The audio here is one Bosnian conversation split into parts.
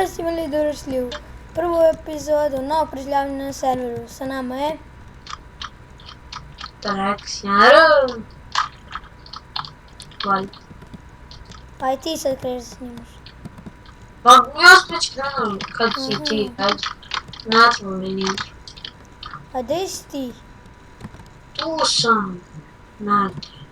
Pozdrav svima li došli u prvu epizodu novog prezivljavanja na serveru. Sa nama je... prezivljavanje. Pa i ti sad kreš da snimaš. Pa ja sam već krenuo kad si ti, natrvo meni. A gdje si ti? Tu sam, natrvo.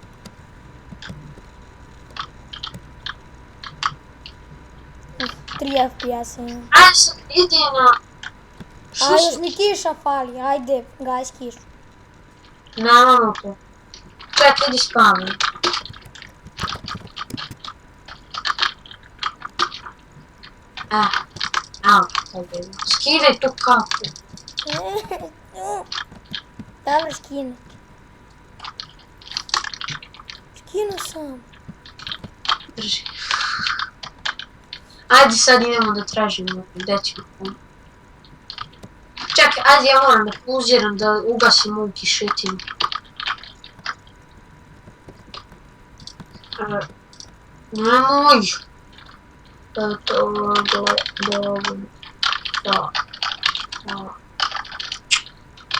Tri FPS-a imam. Ajde sad, idi na... A još mi kiša fali, ajde, gasi kišu. Nemamo to. Čekaj, idi spavaj. Evo, sad idemo. Skidaj tu kapu. Dobro, skinu. Skinu sam. Drži. Ajde sad idemo da tražimo gdje ćemo puno. Čekaj, ajde ja moram da pauziram da ugasim ovu kišetinu. Nemoj!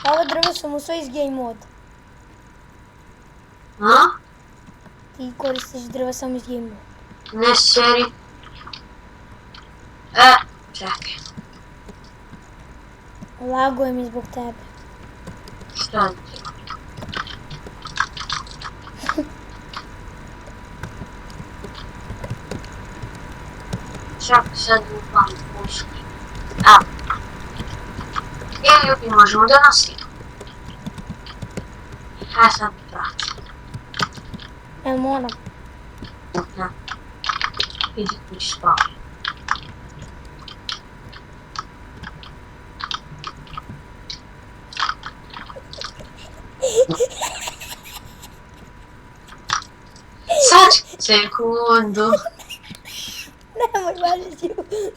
Ovo drvo sam usvoj iz game mod. A? Ti koristiš drvo sam iz game mod. Ne seri. Čekaj. Lagujem i zbog tebe. Šta ti? Čekaj sad upam puški. Ljudi možemo da nosimo. Sad mi vrati. Moram. Ne. Idi kući spavaj. Sad sekundu. Nemoj, Važiću.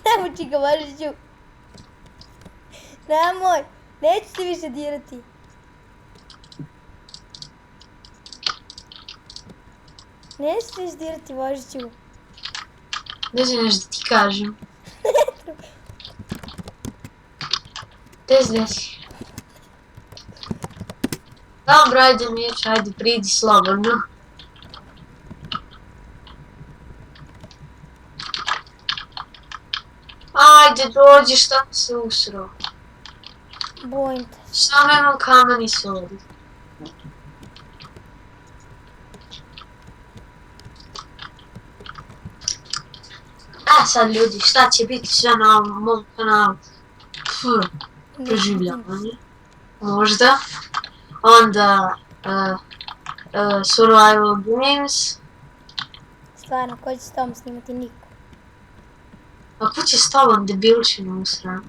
Nemoj, čika, Važiću. Nemoj. Neću se više dirati. Neću se više dirati, Važiću. Ne znam nešto ti kažem. Gdje si? Dobro, ajde Miječ, ajde pridi slobodno. Ajde dođi, šta se usro? Bojim te. Samo imam kamen i soli. Sad ljudi, šta će biti sve na mom kanalu? Preživljavanje. Možda. Onda survival games. Stvarno, ko će s tom snimati? Niko. A ko će s tobom debilčinu usran?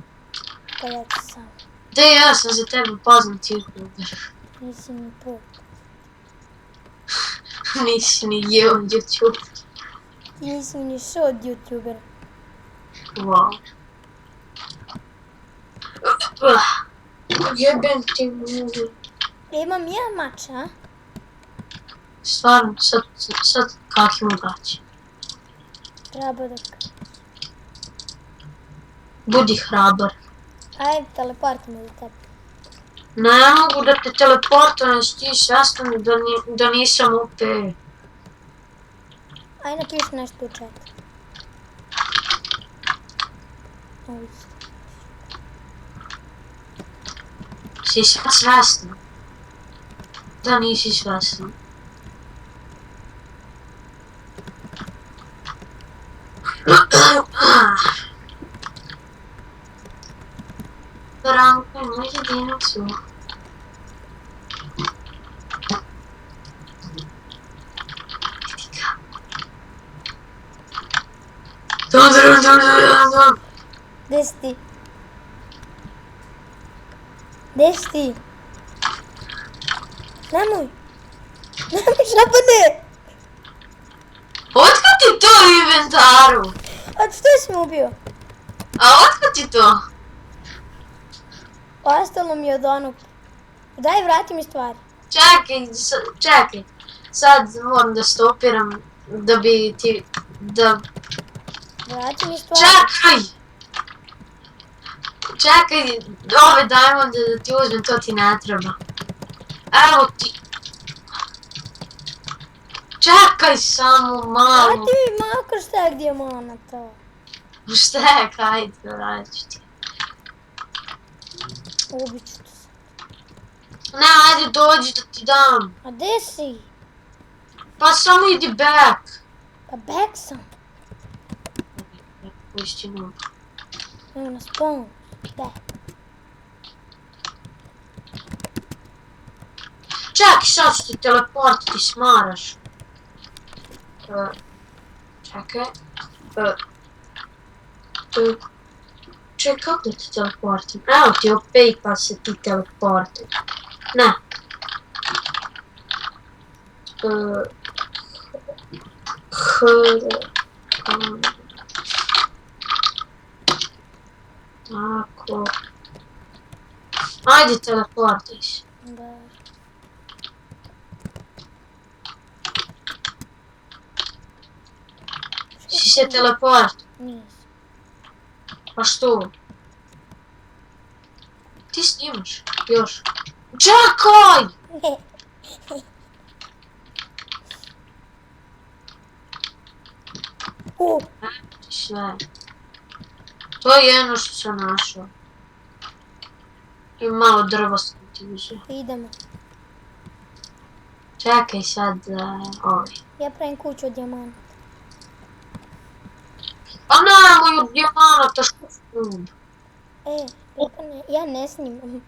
Pa ja ću sam. Da, ja sam za tebe poznat youtuber. Nisi mi prvo. Nisi ni jeo YouTube. Ti nisi mi ni šao od youtubera. Wow. Jebem ti mudu. Imam jedan mač, a? Stvarno, sad kak ima gaći. Rabodak. Budi hrabar. Ajde, teleportimo do tebe. Ne mogu da te teleportujem, ti svjestan da nisam OP. Ajde, napiši nešto u chat. Si sad svjestan? Da nisi svjestan. Branko ima jedinicu. Gdje si ti? Gdje si ti? Nemoj! Nemoj, šapane! Otkud ti to u inventaru? A što si me ubio? A otkud ti to? Ostalo mi od onog. Daj, vrati mi stvari. Čekaj. Sad moram da stopiram da bi ti... Vrati mi stvari. Čekaj! Čekaj, ove diamonde da ti uzmem, to ti ne treba. Evo ti. Čekaj samo malo. Daj ti mi makar stek dijamanata. Štek, ajde, radit ću ti. Ubit ću te sad. Ne, ajde dođi da ti dam. A gde si? Pa samo idi back. Pa back sam. Uistinu. Evo na spawn. Back. Čekaj, sad ću ti teleport, ti smaraš. Čekaj. Čekaj, kako da ti teleportim? Evo ti opet pa se ti teleportim. Ne. Tako. Ajde teleportaj se. Da. Si se teleport? Nisam. Pa što? Ti snimaš? Još. Čekaj! Ti sve. To je jedno što sam našao. I malo drva sam ti uzeo. Idemo. Čekaj sad ovaj. Ja pravim kuću od dijamanta. Pa nemoj od dijamanata što snimam. Ja ne snimam.